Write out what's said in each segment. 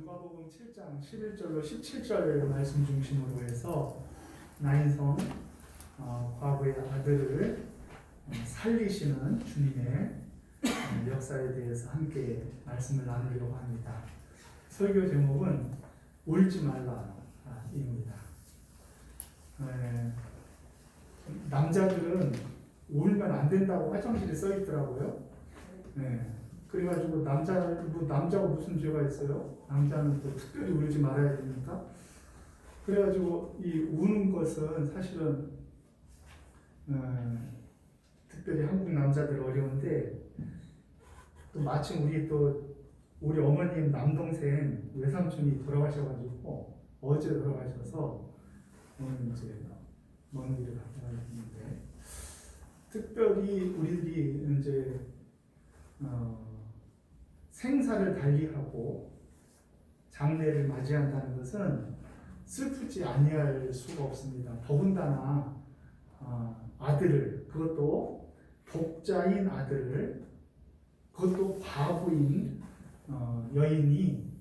누가복음 7장 11절로 17절 말씀 중심으로 해서 나인성 과부의 아들을 살리시는 주님의 역사에 대해서 함께 말씀을 나누려고 합니다. 설교 제목은 울지 말라입니다. 남자들은 울면 안 된다고 화장실에 써 있더라고요. 그래가지고 남자가 무슨 죄가 있어요? 남자는 또 특별히 울지 말아야 되니까. 그래가지고 이 우는 것은 사실은 특별히 한국 남자들 어려운데, 또 마침 우리 어머님 남동생 외삼촌이 돌아가셔가지고 어제 돌아가셔서 오늘 이제 먼 길을 갔다 왔는데, 특별히 우리들이 이제 생사를 달리하고 장례를 맞이한다는 것은 슬프지 아니할 수가 없습니다. 더군다나 아들을, 그것도 독자인 아들을, 그것도 과부인 여인이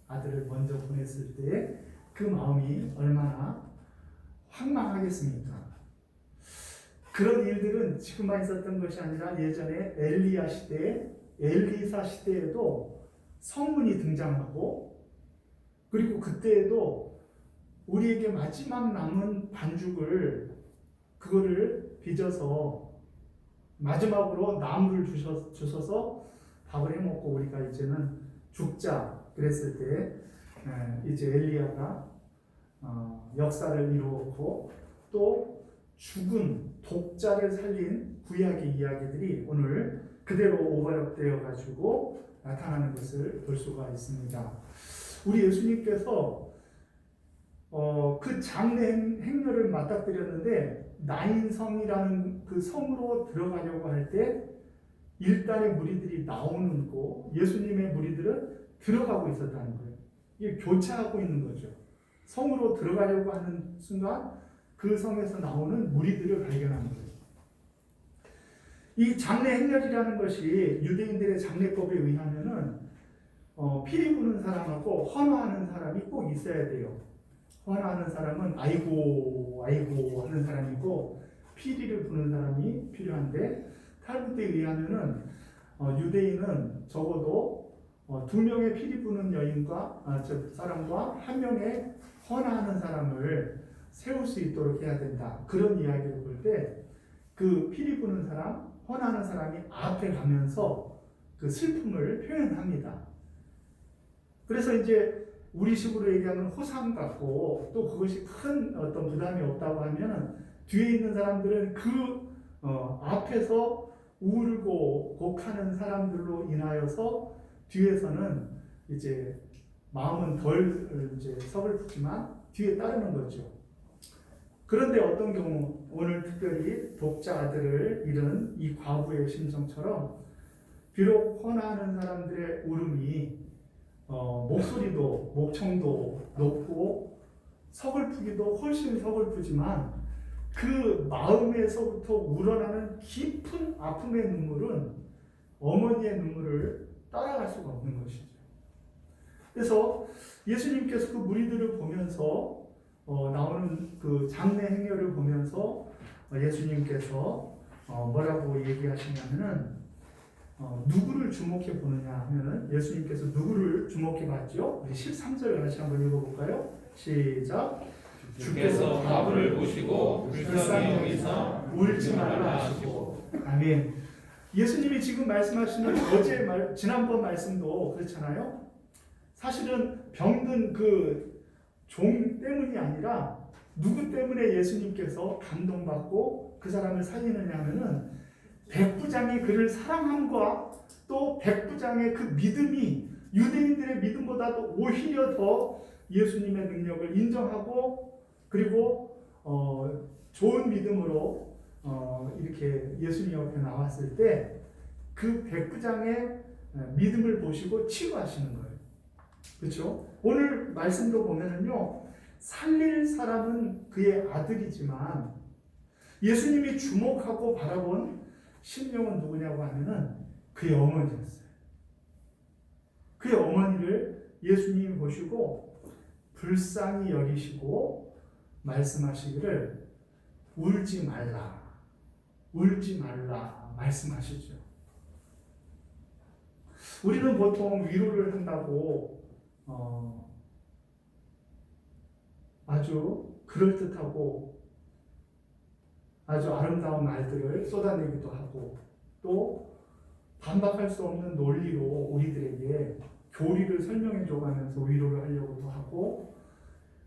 아들을 먼저 보냈을 때 그 마음이 얼마나 황망하겠습니까? 그런 일들은 지금만 있었던 것이 아니라 예전에 엘리야 시대에, 엘리사 시대에도 성문이 등장하고, 그리고 그때에도 우리에게 마지막 남은 반죽을 그거를 빚어서 마지막으로 나무를 주셔서 밥을 해먹고 우리가 이제는 죽자 그랬을 때 이제 엘리야가 역사를 이루었고, 또 죽은 독자를 살린 구약의 이야기들이 오늘 그대로 오버랩되어 가지고 나타나는 것을 볼 수가 있습니다. 우리 예수님께서 그 장례 행렬을 맞닥뜨렸는데, 나인성이라는 그 성으로 들어가려고 할 때 일단의 무리들이 나오는 거, 예수님의 무리들은 들어가고 있었다는 거예요. 이게 교차하고 있는 거죠. 성으로 들어가려고 하는 순간 그 성에서 나오는 무리들을 발견하는 거예요. 이 장례 행렬이라는 것이 유대인들의 장례법에 의하면은 피리 부는 사람하고 헌화하는 사람이 꼭 있어야 돼요. 헌화하는 사람은 아이고 하는 사람이고, 피리를 부는 사람이 필요한데, 탈무드에 의하면은 유대인은 적어도 2명의 피리 부는 여인과 사람과 1명의 헌화하는 사람을 세울 수 있도록 해야 된다. 그런 이야기를 볼 때 그 피리 부는 사람, 헌하는 사람이 앞에 가면서 그 슬픔을 표현합니다. 그래서 이제 우리식으로 얘기하면 호상 같고, 또 그것이 큰 어떤 부담이 없다고 하면 뒤에 있는 사람들은 그 앞에서 울고 곡하는 사람들로 인하여서 뒤에서는 이제 마음은 덜 이제 서글프지만 뒤에 따르는 거죠. 그런데 어떤 경우, 오늘 특별히 독자 아들을 잃은 이 과부의 심정처럼, 비록 헌화하는 사람들의 울음이 목소리도, 목청도 높고 서글프기도 훨씬 서글프지만, 그 마음에서부터 우러나는 깊은 아픔의 눈물은 어머니의 눈물을 따라갈 수가 없는 것이죠. 그래서 예수님께서 그 무리들을 보면서 나오는 그 장례 행렬을 보면서 예수님께서 뭐라고 얘기하시냐면은, 누구를 주목해 보느냐 하면은, 예수님께서 누구를 주목해 봤죠? 우리 13절 다시 한번 읽어볼까요? 시작. 주께서 과부를 보시고 불쌍히 여기사 울지 말라 하시고. 아멘. 예수님이 지금 말씀하시는 지난번 말씀도 그렇잖아요. 사실은 병든 그 종 때문이 아니라 누구 때문에 예수님께서 감동받고 그 사람을 살리느냐 하면은, 백부장이 그를 사랑함과 또 백부장의 그 믿음이 유대인들의 믿음보다도 오히려 더 예수님의 능력을 인정하고, 그리고 좋은 믿음으로 이렇게 예수님 옆에 나왔을 때 그 백부장의 믿음을 보시고 치유하시는 거예요. 그렇죠? 오늘 말씀도 보면은요, 살릴 사람은 그의 아들이지만 예수님이 주목하고 바라본 심령은 누구냐고 하면은 그의 어머니였어요. 그의 어머니를 예수님이 보시고 불쌍히 여기시고 말씀하시기를 울지 말라, 울지 말라 말씀하시죠. 우리는 보통 위로를 한다고 아주 그럴듯하고 아주 아름다운 말들을 쏟아내기도 하고 또 반박할 수 없는 논리로 우리들에게 교리를 설명해 줘가면서 위로를 하려고도 하고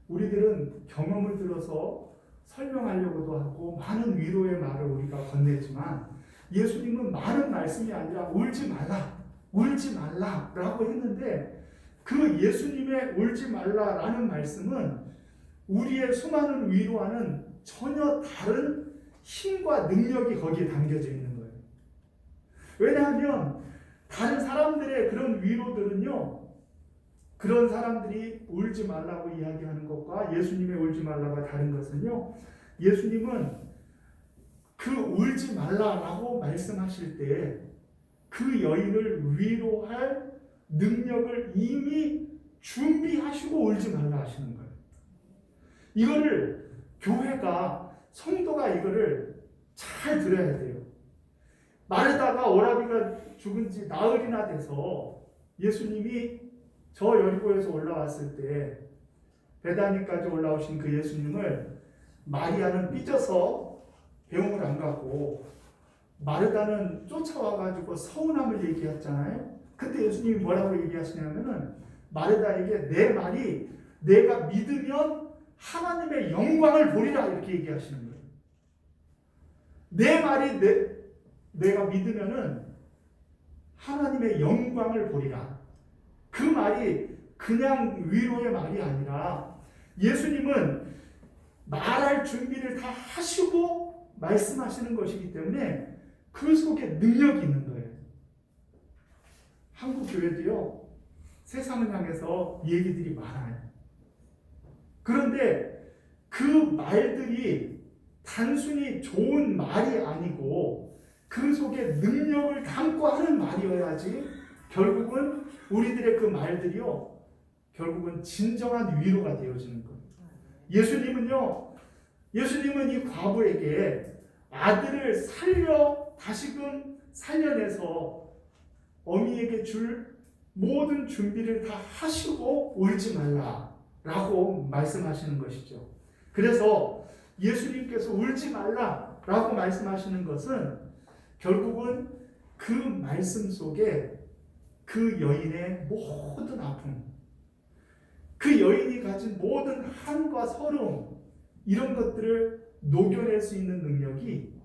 우리들은 경험을 들어서 설명하려고도 하고 많은 위로의 말을 우리가 건네지만 예수님은 많은 말씀이 아니라 울지 말라, 울지 말라라고 했는데 그 예수님의 울지 말라라는 말씀은 우리의 수많은 위로와는 전혀 다른 힘과 능력이 거기에 담겨져 있는 거예요. 왜냐하면 다른 사람들의 그런 위로들은요, 그런 사람들이 울지 말라고 이야기하는 것과 예수님의 울지 말라가 다른 것은요, 예수님은 그 울지 말라라고 말씀하실 때 그 여인을 위로할 능력을 이미 준비하시고 울지 말라 하시는 거예요. 이거를 교회가, 성도가 이거를 잘 들어야 돼요. 마르다가 오라비가 죽은 지 나흘이나 돼서 예수님이 저 여리고에서 올라왔을 때 베다니까지 올라오신 그 예수님을 마리아는 삐져서 배웅을 안 가고 마르다는 쫓아와가지고 서운함을 얘기했잖아요. 그때 예수님이 뭐라고 얘기하시냐면은 마르다에게 내 말이 내가 믿으면 하나님의 영광을 보리라 이렇게 얘기하시는 거예요. 내 말이 내가 믿으면은 하나님의 영광을 보리라. 그 말이 그냥 위로의 말이 아니라 예수님은 말할 준비를 다 하시고 말씀하시는 것이기 때문에 그 속에 능력이 있는 거예요. 한국 교회도요, 세상을 향해서 얘기들이 많아요. 그런데 그 말들이 단순히 좋은 말이 아니고 그 속에 능력을 담고 하는 말이어야지 결국은 우리들의 그 말들이요, 결국은 진정한 위로가 되어지는 거예요. 예수님은 이 과부에게 아들을 다시금 살려내서 어미에게 줄 모든 준비를 다 하시고 울지 말라라고 말씀하시는 것이죠. 그래서 예수님께서 울지 말라라고 말씀하시는 것은 결국은 그 말씀 속에 그 여인의 모든 아픔, 그 여인이 가진 모든 한과 서러움, 이런 것들을 녹여낼 수 있는 능력이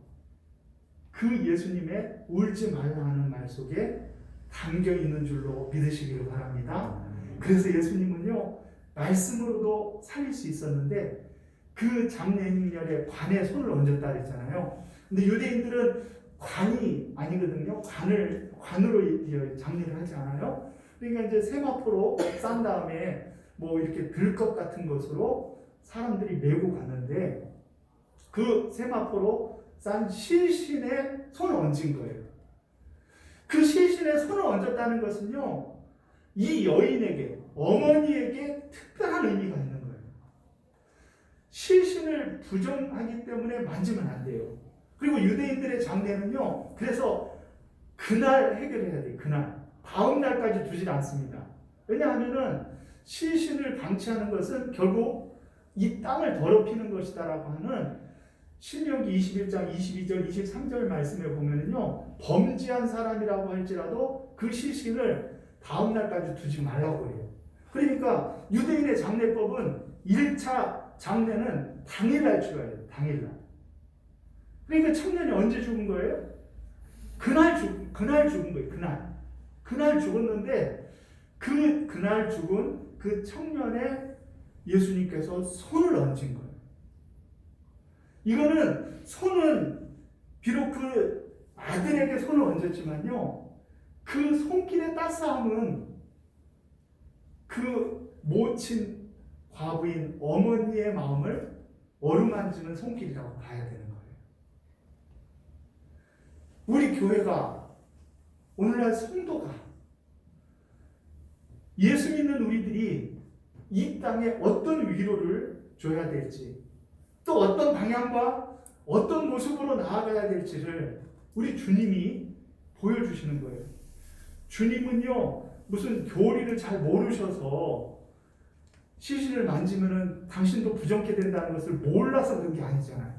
그 예수님의 울지 말라 하는 말 속에 담겨 있는 줄로 믿으시기를 바랍니다. 그래서 예수님은요, 말씀으로도 살릴 수 있었는데 그 장례인멸에 관에 손을 얹었다 그랬잖아요. 근데 유대인들은 관이 아니거든요. 관으로 장례를 하지 않아요. 그러니까 이제 세마포로 싼 다음에 뭐 이렇게 들것 같은 것으로 사람들이 메고 갔는데 그 세마포로 싼 실신에 손을 얹은 거예요. 그 실신에 손을 얹었다는 것은요, 이 여인에게, 어머니에게 특별한 의미가 있는 거예요. 실신을 부정하기 때문에 만지면 안 돼요. 그리고 유대인들의 장례는요, 그래서 그날 해결해야 돼요. 그날. 다음 날까지 두질 않습니다. 왜냐하면은 실신을 방치하는 것은 결국 이 땅을 더럽히는 것이다라고 하는 신명기 21장 22절 23절 말씀에 보면은요, 범죄한 사람이라고 할지라도 그 실신을 다음 날까지 두지 말라고 해요. 그러니까 유대인의 장례법은 1차 장례는 당일날 치러야 돼요. 당일날. 그러니까 청년이 언제 죽은 거예요? 그날 죽은 거예요. 그날 죽었는데 그날 죽은 그 청년의 예수님께서 손을 얹은 거예요. 이거는 손은 비록 그 아들에게 손을 얹었지만요, 그 손길의 따스함은 그 모친 과부인 어머니의 마음을 어루만지는 손길이라고 봐야 되는 거예요. 우리 교회가, 오늘날 성도가 예수 믿는 우리들이 이 땅에 어떤 위로를 줘야 될지, 또 어떤 방향과 어떤 모습으로 나아가야 될지를 우리 주님이 보여주시는 거예요. 주님은요, 무슨 교리를 잘 모르셔서 시신을 만지면은 당신도 부정케 된다는 것을 몰라서 그런 게 아니잖아요.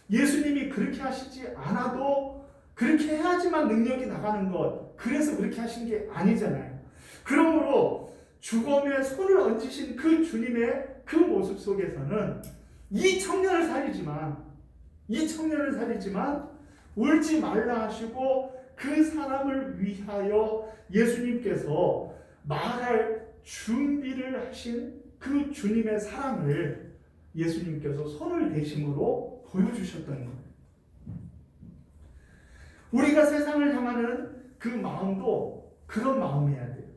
예수님이 그렇게 하시지 않아도 그렇게 해야지만 능력이 나가는 것, 그래서 그렇게 하신 게 아니잖아요. 그러므로 주검에 손을 얹으신 그 주님의 그 모습 속에서는 이 청년을 살리지만 울지 말라 하시고 그 사람을 위하여 예수님께서 말할 준비를 하신 그 주님의 사랑을 예수님께서 손을 대심으로 보여주셨던 거예요. 우리가 세상을 향하는 그 마음도 그런 마음이어야 돼요.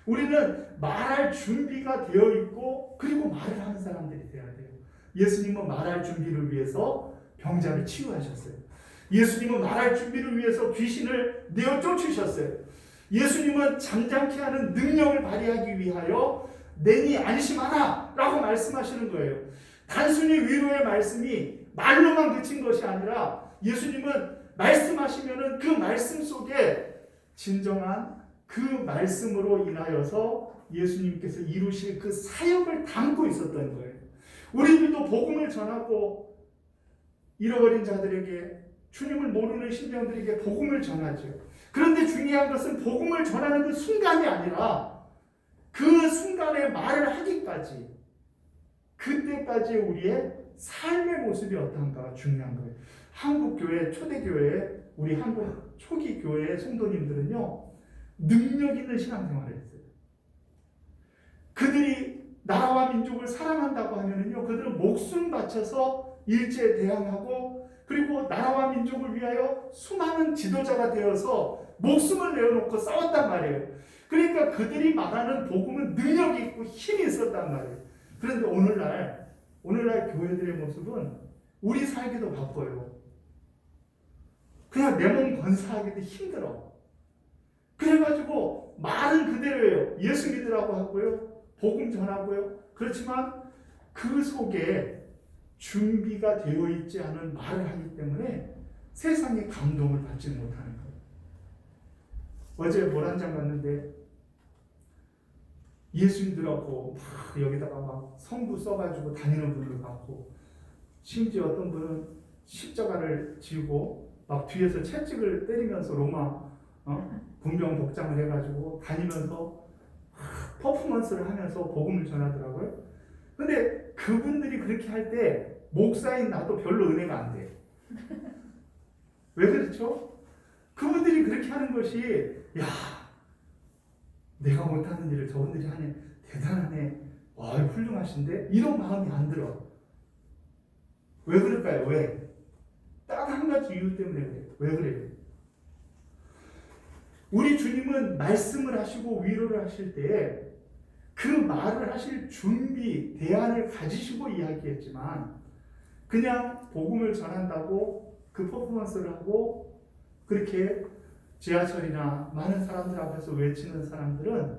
우리는 말할 준비가 되어 있고 그리고 말을 하는 사람들이 되어야 돼요. 예수님은 말할 준비를 위해서 병자를 치유하셨어요. 예수님은 말할 준비를 위해서 귀신을 내어 쫓으셨어요. 예수님은 잠잠케 하는 능력을 발휘하기 위하여 내니 안심하라 라고 말씀하시는 거예요. 단순히 위로의 말씀이 말로만 그친 것이 아니라 예수님은 말씀하시면은 그 말씀 속에 진정한 그 말씀으로 인하여서 예수님께서 이루실 그 사역을 담고 있었던 거예요. 우리들도 복음을 전하고 잃어버린 자들에게, 주님을 모르는 심령들에게 복음을 전하죠. 그런데 중요한 것은 복음을 전하는 그 순간이 아니라 그 순간에 말을 하기까지, 그때까지 우리의 삶의 모습이 어떤가가 중요한 거예요. 한국교회, 초대교회, 우리 한국 초기 교회의 성도님들은요, 능력 있는 신앙생활을 했어요. 그들이 나라와 민족을 사랑한다고 하면은요, 그들은 목숨 바쳐서 일제에 대항하고, 그리고 나라와 민족을 위하여 수많은 지도자가 되어서 목숨을 내어놓고 싸웠단 말이에요. 그러니까 그들이 말하는 복음은 능력이 있고 힘이 있었단 말이에요. 그런데 오늘날 교회들의 모습은 우리 살기도 바빠요. 그냥 내 몸 건사하기도 힘들어. 그래가지고 말은 그대로예요. 예수 믿으라고 하고요, 복음 전하고요. 그렇지만 그 속에 준비가 되어 있지 않은 말을 하기 때문에 세상의 감동을 받지 못하는 거예요. 어제 모란장 갔는데 예수 믿으라고 막 여기다가 막 성부 써가지고 다니는 분을 봤고, 심지어 어떤 분은 십자가를 지고 막 뒤에서 채찍을 때리면서 로마 군병 복장을 해가지고 다니면서 퍼포먼스를 하면서 복음을 전하더라고요. 근데 그분들이 그렇게 할 때 목사인 나도 별로 은혜가 안 돼. 왜 그렇죠? 그분들이 그렇게 하는 것이, 야, 내가 못하는 일을 저분들이 하네, 대단하네, 와, 훌륭하신데, 이런 마음이 안 들어. 왜 그럴까요? 왜? 딱 한 가지 이유 때문에 그래요. 왜 그래요? 우리 주님은 말씀을 하시고 위로를 하실 때 그 말을 하실 준비, 대안을 가지시고 이야기했지만, 그냥 복음을 전한다고 그 퍼포먼스를 하고 그렇게 지하철이나 많은 사람들 앞에서 외치는 사람들은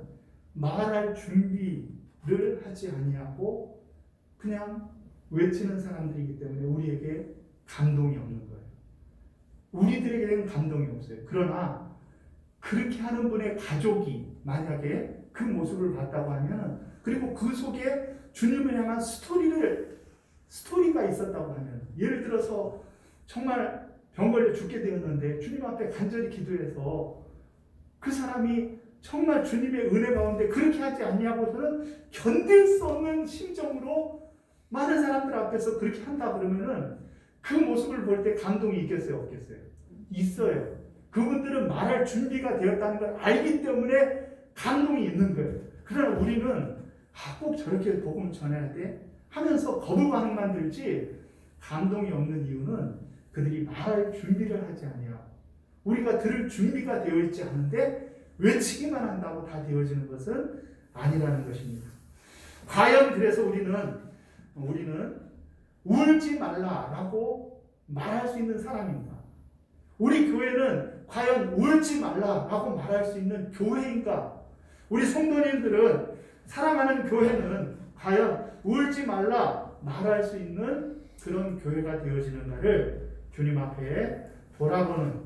말할 준비를 하지 아니하고 그냥 외치는 사람들이기 때문에 우리에게 감동이 없는 거예요. 우리들에게는 감동이 없어요. 그러나 그렇게 하는 분의 가족이 만약에 그 모습을 봤다고 하면, 그리고 그 속에 주님을 향한 스토리가 있었다고 하면, 예를 들어서 정말 병 걸려 죽게 되었는데 주님 앞에 간절히 기도해서 그 사람이 정말 주님의 은혜 가운데 그렇게 하지 않냐고서는 견딜 수 없는 심정으로 많은 사람들 앞에서 그렇게 한다 그러면은 그 모습을 볼 때 감동이 있겠어요, 없겠어요? 있어요. 그분들은 말할 준비가 되었다는 걸 알기 때문에 감동이 있는 거예요. 그러나 우리는 꼭 저렇게 복음 전해야 돼 하면서 거부 반응만 들지 감동이 없는 이유는 그들이 말할 준비를 하지 아니하고, 우리가 들을 준비가 되어 있지 않은데 외치기만 한다고 다 되어지는 것은 아니라는 것입니다. 과연 그래서 우리는 울지 말라라고 말할 수 있는 사람인가? 우리 교회는 과연 울지 말라라고 말할 수 있는 교회인가? 우리 성도님들은 사랑하는 교회는 과연 울지 말라 말할 수 있는 그런 교회가 되어지는가를 주님 앞에 돌아보는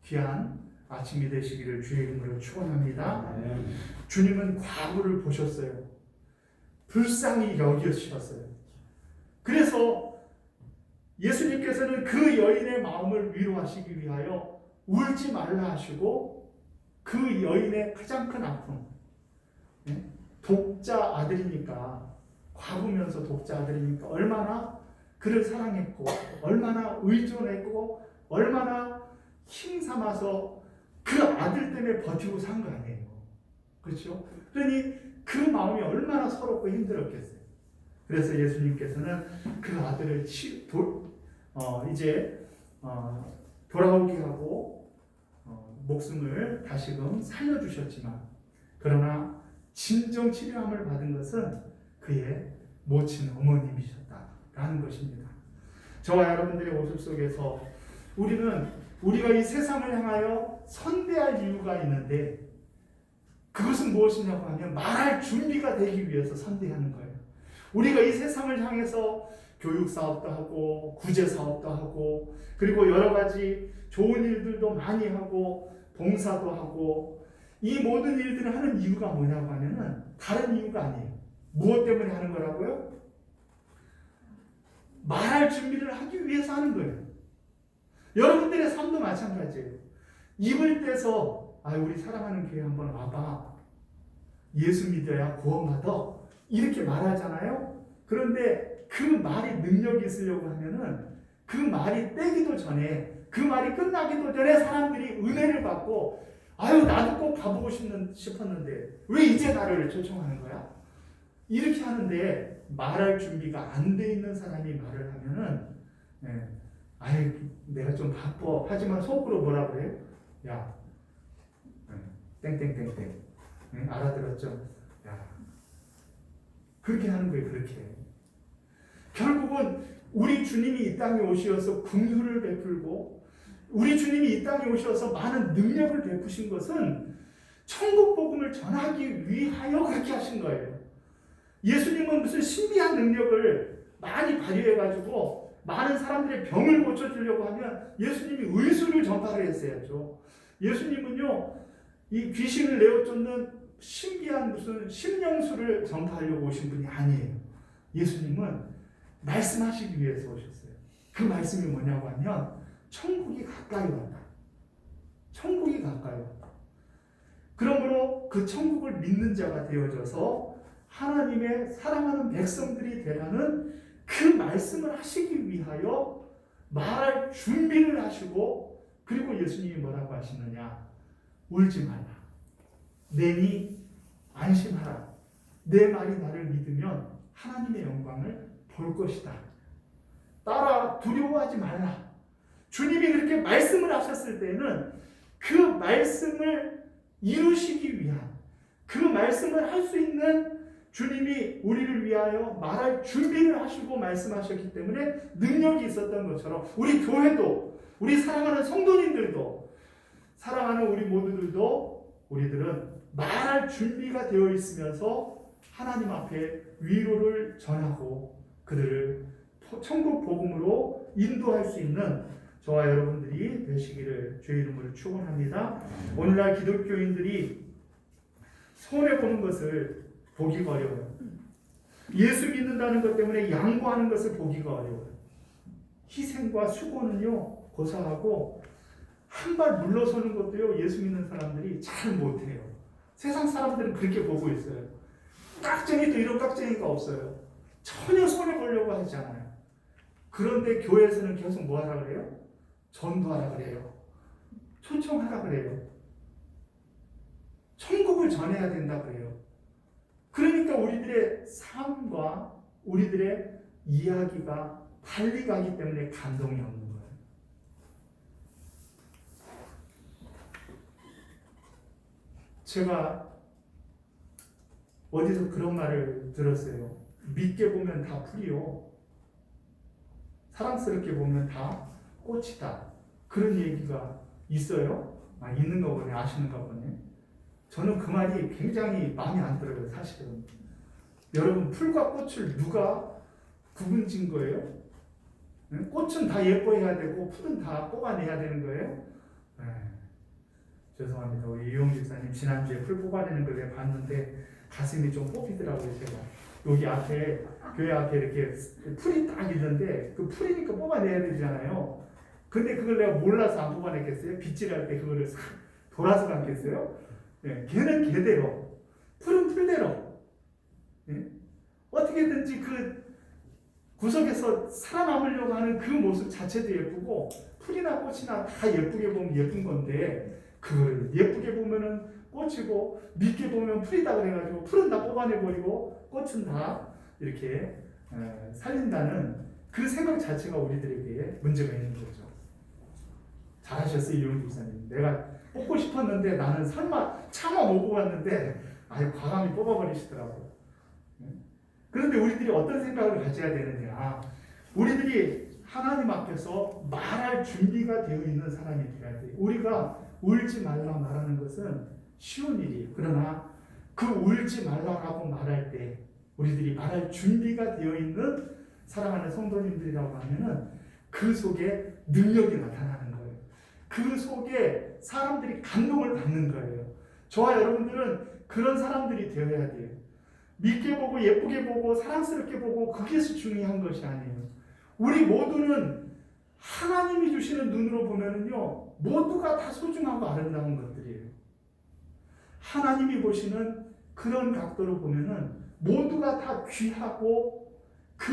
귀한 아침이 되시기를 주의 이름으로 축원합니다. 주님은 과부를 보셨어요. 불쌍히 여기셨어요. 그래서 예수님께서는 그 여인의 마음을 위로하시기 위하여 울지 말라 하시고 그 여인의 가장 큰 아픔, 독자 아들이니까, 과부면서 독자 아들이니까 얼마나 그를 사랑했고 얼마나 의존했고 얼마나 힘삼아서 그 아들 때문에 버티고 산 거 아니에요. 그렇죠? 그러니 그 마음이 얼마나 서럽고 힘들었겠어요. 그래서 예수님께서는 그 아들을 돌아오게 하고 목숨을 다시금 살려주셨지만, 그러나 진정 치료함을 받은 것은 그의 모친 어머님이셨다라는 것입니다. 저와 여러분들의 모습 속에서 우리가 이 세상을 향하여 선대할 이유가 있는데, 그것은 무엇이냐고 하면 말할 준비가 되기 위해서 선대하는 거예요. 우리가 이 세상을 향해서 교육 사업도 하고 구제 사업도 하고 그리고 여러 가지 좋은 일들도 많이 하고 봉사도 하고, 이 모든 일들을 하는 이유가 뭐냐고 하면은 다른 이유가 아니에요. 무엇 때문에 하는 거라고요? 말할 준비를 하기 위해서 하는 거예요. 여러분들의 삶도 마찬가지예요. 입을 떼서 우리 사랑하는 교회 한번 와봐, 예수 믿어야 구원받아, 이렇게 말하잖아요. 그런데 그 말이 능력이 있으려고 하면은 그 말이 떼기도 전에, 그 말이 끝나기도 전에 사람들이 은혜를 받고 나도 꼭 가보고 싶었는데 왜 이제 나를 초청하는 거야? 이렇게 하는데, 말할 준비가 안 돼 있는 사람이 말을 하면은 내가 좀 바빠 하지만 속으로 뭐라 그래요? 야, 땡땡땡땡, 알아들었죠? 야, 그렇게 하는 거예요. 그렇게 결국은 우리 주님이 이 땅에 오셔서 긍휼을 베풀고 우리 주님이 이 땅에 오셔서 많은 능력을 베푸신 것은 천국 복음을 전하기 위하여 그렇게 하신 거예요. 예수님은 무슨 신비한 능력을 많이 발휘해가지고 많은 사람들의 병을 고쳐주려고 하면 예수님이 의술을 전파를 했어야죠. 예수님은요, 이 귀신을 내어쫓는 신비한 무슨 심령술을 전파하려고 오신 분이 아니에요. 예수님은 말씀하시기 위해서 오셨어요. 그 말씀이 뭐냐고 하면 천국이 가까이 왔다. 천국이 가까이 왔다. 그러므로 그 천국을 믿는 자가 되어져서 하나님의 사랑하는 백성들이 되라는 그 말씀을 하시기 위하여 말할 준비를 하시고, 그리고 예수님이 뭐라고 하시느냐? 울지 말라. 내니 안심하라. 내 말이 나를 믿으면 하나님의 영광을 볼 것이다. 따라 두려워하지 말라. 주님이 그렇게 말씀을 하셨을 때는 그 말씀을 이루시기 위한, 그 말씀을 할 수 있는 주님이 우리를 위하여 말할 준비를 하시고 말씀하셨기 때문에 능력이 있었던 것처럼, 우리 교회도, 우리 사랑하는 성도님들도, 사랑하는 우리 모두들도, 우리들은 말할 준비가 되어 있으면서 하나님 앞에 위로를 전하고 그들을 천국 복음으로 인도할 수 있는 저와 여러분들이 되시기를 주의 이름으로 축원합니다. 오늘날 기독교인들이 손해보는 것을 보기가 어려워요. 예수 믿는다는 것 때문에 양보하는 것을 보기가 어려워요. 희생과 수고는요 고사하고 한 발 물러서는 것도요 예수 믿는 사람들이 잘 못해요. 세상 사람들은 그렇게 보고 있어요. 깍쟁이도 이런 깍쟁이가 없어요. 전혀 손해보려고 하지 않아요. 그런데 교회에서는 계속 뭐 하라 그래요? 전도하라 그래요. 초청하라 그래요. 천국을 전해야 된다 그래요. 그러니까 우리들의 삶과 우리들의 이야기가 달리 가기 때문에 감동이 없는 거예요. 제가 어디서 그런 말을 들었어요. 믿게 보면 다 풀이요, 사랑스럽게 보면 다 꽃이다. 그런 얘기가 있어요. 있는가 보네. 아시는가 보네. 저는 그 말이 굉장히 마음에 안 들어요, 사실은. 여러분, 풀과 꽃을 누가 구분진 거예요? 꽃은 다 예뻐해야 되고 풀은 다 뽑아내야 되는 거예요? 네. 죄송합니다. 우리 이용 집사님 지난주에 풀 뽑아내는 걸 내가 봤는데 가슴이 좀 뽑히더라고요. 제가 여기 앞에 교회 앞에 이렇게 풀이 딱 있는데 그 풀이니까 뽑아내야 되잖아요. 근데 그걸 내가 몰라서 안 뽑아냈겠어요? 빗질할 때 그거를 싹 돌아서 감겠어요? 네. 걔는 걔대로, 풀은 풀대로. 네? 어떻게든지 그 구석에서 살아남으려고 하는 그 모습 자체도 예쁘고 풀이나 꽃이나 다 예쁘게 보면 예쁜 건데 그걸 예쁘게 보면은 꽃이고 밉게 보면 풀이다 그래가지고 풀은 다 뽑아내버리고 꽃은 다 이렇게 살린다는 그 생각 자체가 우리들에게 문제가 있는 거죠. 잘하셨어요, 이용 집사님. 내가 뽑고 싶었는데 나는 설마 차마 못 뽑았는데 아예 과감히 뽑아버리시더라고요. 그런데 우리들이 어떤 생각을 가져야 되느냐? 우리들이 하나님 앞에서 말할 준비가 되어 있는 사람이 되어야 돼요. 우리가 울지 말라 말하는 것은 쉬운 일이에요. 그러나 그 울지 말라라고 말할 때 우리들이 말할 준비가 되어 있는 사랑하는 성도님들이라고 하면은 그 속에 능력이 나타나는 거예요. 그 속에 사람들이 감동을 받는 거예요. 저와 여러분들은 그런 사람들이 되어야 돼요. 믿게 보고 예쁘게 보고 사랑스럽게 보고 그게 중요한 것이 아니에요. 우리 모두는 하나님이 주시는 눈으로 보면은요 모두가 다 소중하고 아름다운 것들이에요. 하나님이 보시는 그런 각도로 보면은 모두가 다 귀하고 그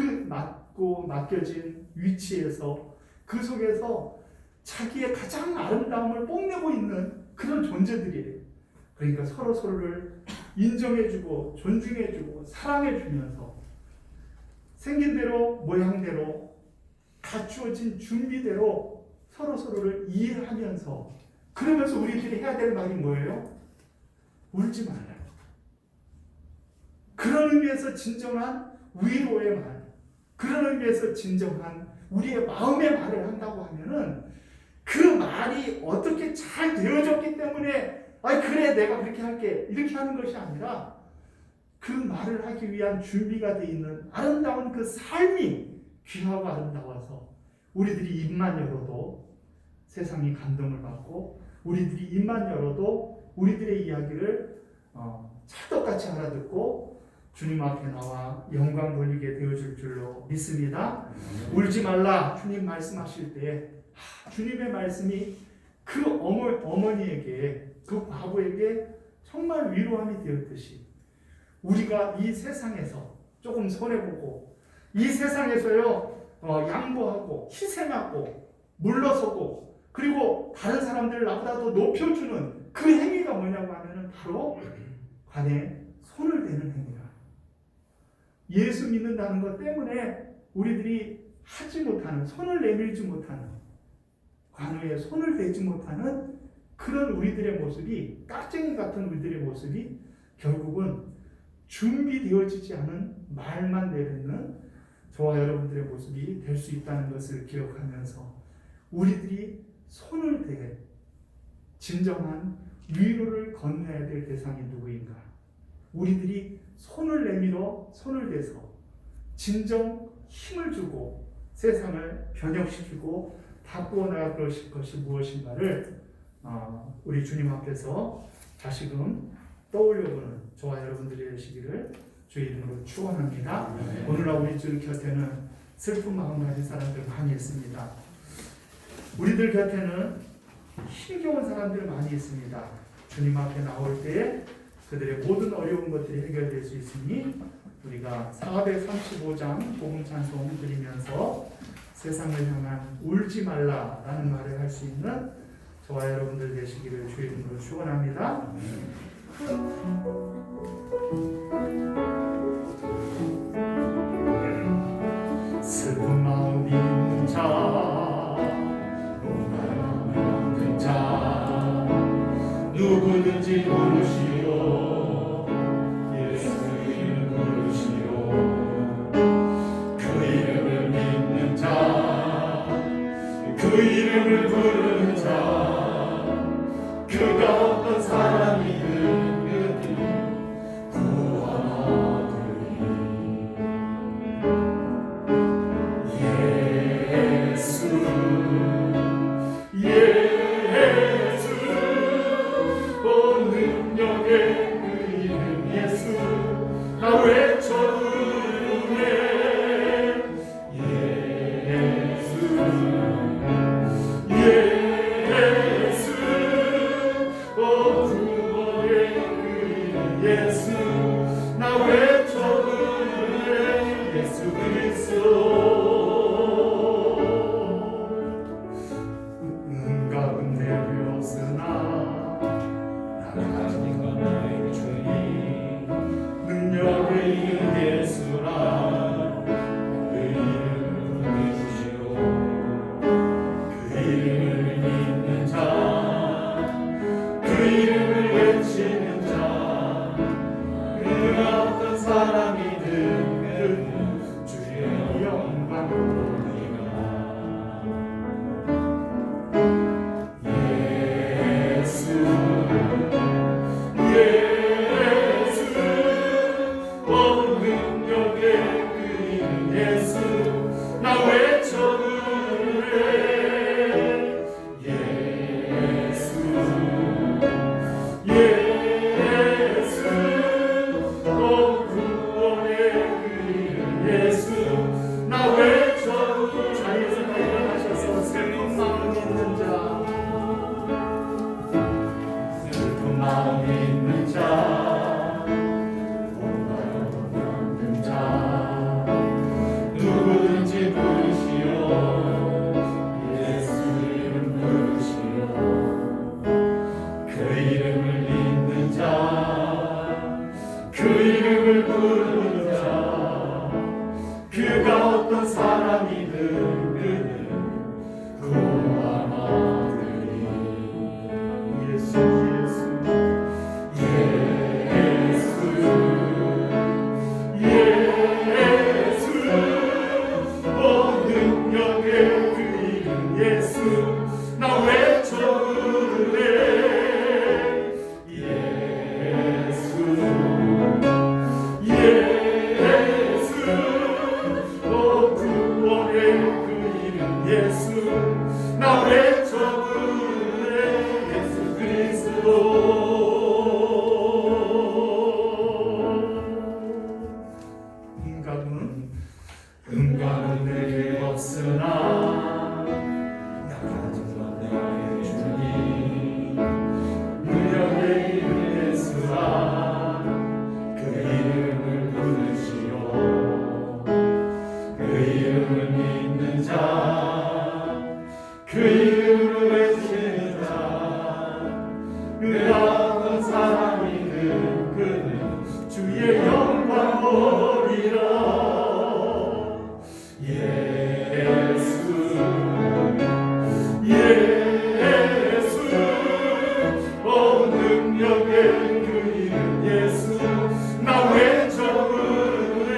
맡겨진 위치에서 그 속에서 자기의 가장 아름다움을 뽐내고 있는 그런 존재들이에요. 그러니까 서로를 인정해주고 존중해주고 사랑해주면서 생긴 대로 모양대로 갖추어진 준비대로 서로를 이해하면서 그러면서 우리들이 해야 될 말이 뭐예요? 울지 말라. 그런 의미에서 진정한 위로의 말, 그런 의미에서 진정한 우리의 마음의 말을 한다고 하면은 그 말이 어떻게 잘 되어졌기 때문에 그래 내가 그렇게 할게 이렇게 하는 것이 아니라 그 말을 하기 위한 준비가 되어 있는 아름다운 그 삶이 귀하고 아름다워서 우리들이 입만 열어도 세상이 감동을 받고 우리들이 입만 열어도 우리들의 이야기를 찰떡같이 알아듣고 주님 앞에 나와 영광 돌리게 되어줄 줄로 믿습니다. 울지 말라 주님 말씀하실 때 주님의 말씀이 그 어머니에게 그 과부에게 정말 위로함이 되었듯이 우리가 이 세상에서 조금 손해보고 이 세상에서요 양보하고 희생하고 물러서고 그리고 다른 사람들을 나보다 더 높여주는 그 행위가 뭐냐고 하면은 바로 관에 손을 대는 행위라. 예수 믿는다는 것 때문에 우리들이 하지 못하는 손을 내밀지 못하는 관우에 손을 대지 못하는 그런 우리들의 모습이 깍쟁이 같은 우리들의 모습이 결국은 준비되어지지 않은 말만 내뱉는 저와 여러분들의 모습이 될 수 있다는 것을 기억하면서 우리들이 손을 대 진정한 위로를 건네야 될 대상이 누구인가? 우리들이 손을 내밀어 손을 대서 진정 힘을 주고 세상을 변혁시키고 바꾸어 나갈 것이 무엇인가를 우리 주님 앞에서 다시금 떠올려보는 저와 여러분들이 되시기를 주의 이름으로 축원합니다. 오늘날 우리 주 곁에는 슬픈 마음 가진 사람들 많이 있습니다. 우리들 곁에는 힘겨운 사람들 많이 있습니다. 주님 앞에 나올 때 그들의 모든 어려운 것들이 해결될 수 있으니 우리가 435장 복음 찬송 드리면서 세상을 향한 울지 말라라는 말을 할 수 있는 저와 여러분들 되시기를 주의 이름으로 축원합니다. 슬픈 마음 있는 자, 무관함을 없는 자, 누구든지 부르시오. 예수 이름 부르시오. 그 이름을 믿는 자, 그 이름을 부르는 자, 그가 어떤 사람이든 나 외쳐 부르네 예수 예수 구원의 그 예수 나 외쳐 부르네 예수 그리스도 가운데 없으나 나가진 건 너의 주님 능력을 이은 예수라 그 이름을 부르시오 그 이름을 믿는 자그 이름을 외치는 자 그 어떤 사람이든 주의 영광 보리라 그 이름을 부르는 자 그가 어떤 사람이든 그는 구원하리니 예수 능력의 그 이름 예수 나 외쳐 부르네 예수 나 외쳐 부르네 예수 그리스도 음감은 내게 없으나 나가진 건 너의 주님 능력의 이름 예수라 그 이름을 부르시오 그 이름을 믿는 자 그 이름을 외치는 자 그가 어떤 사람이든 그는 주의 영광 보리라 능력의 그 이름 예수 나 외쳐 부르네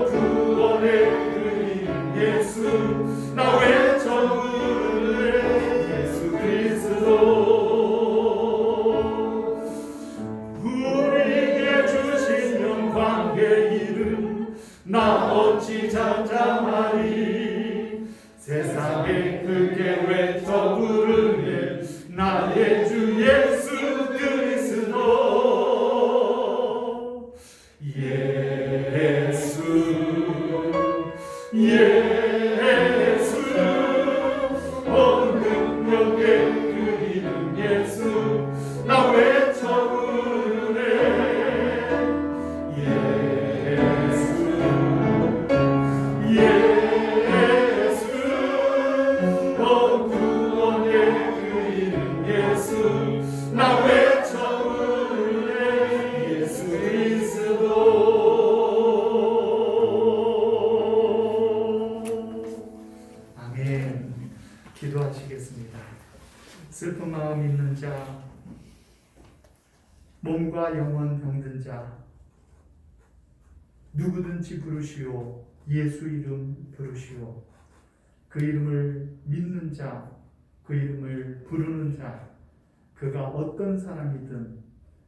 구원의 그 이름 예수 나 외쳐 부르네 예수 그리스도 우리에게 주신 영광의 이름 나 어찌 잠잠하리 세상에 크게 외쳐 부르네 나의 주 예수 그리스도 능력의 그 이름 예수 나 외쳐 부르네 구원의 그 이름 예수 나 외쳐 부르네 예수 그리스도 아멘. 기도하시겠습니다. 슬픈 마음 있는 자 몸과 영혼 병든 자 누구든지 부르시오 예수 이름 부르시오 그 이름을 믿는 자 그 이름을 부르는 자 그가 어떤 사람이든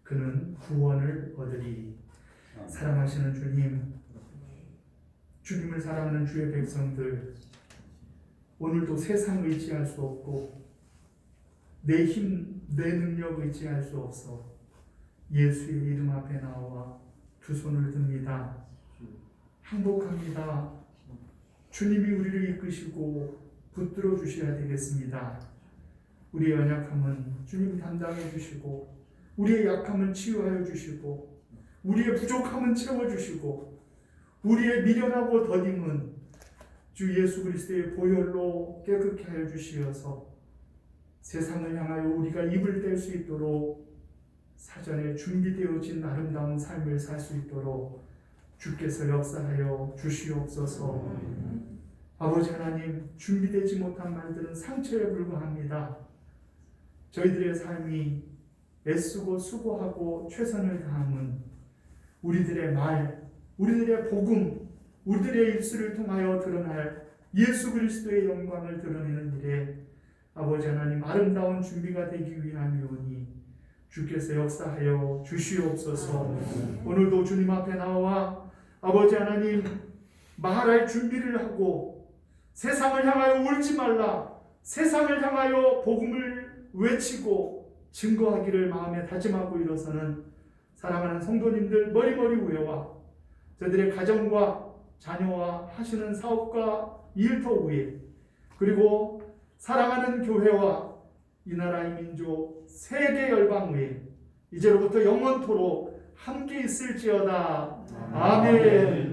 그는 구원을 얻으리. 사랑하시는 주님 주님을 사랑하는 주의 백성들 오늘도 세상 의지할 수 없고 내 힘, 내 능력 의지할 수 없어 예수의 이름 앞에 나와 두 손을 듭니다. 항복합니다. 주님이 우리를 이끄시고 붙들어 주셔야 되겠습니다. 우리의 연약함은 주님이 담당해 주시고 우리의 약함은 치유하여 주시고 우리의 부족함은 채워주시고 우리의 미련하고 더딤은 주 예수 그리스도의 보혈로 깨끗게 하여 주시어서 세상을 향하여 우리가 입을 뗄 수 있도록 사전에 준비되어진 아름다운 삶을 살 수 있도록 주께서 역사하여 주시옵소서. 아버지 하나님, 준비되지 못한 말들은 상처에 불과합니다. 저희들의 삶이 애쓰고 수고하고 최선을 다함은 우리들의 말, 우리들의 복음, 우리들의 입술을 통하여 드러날 예수 그리스도의 영광을 드러내는 일에 아버지 하나님 아름다운 준비가 되기 위함이오니 주께서 역사하여 주시옵소서. 오늘도 주님 앞에 나와 아버지 하나님 말할 준비를 하고 세상을 향하여 울지 말라, 세상을 향하여 복음을 외치고 증거하기를 마음에 다짐하고 일어서는 사랑하는 성도님들 머리머리 위에와 저들의 가정과 자녀와 하시는 사업과 일터 위에 그리고 사랑하는 교회와 이 나라의 민족 세계 열방 위에 이제로부터 영원토록 함께 있을지어다. 아멘.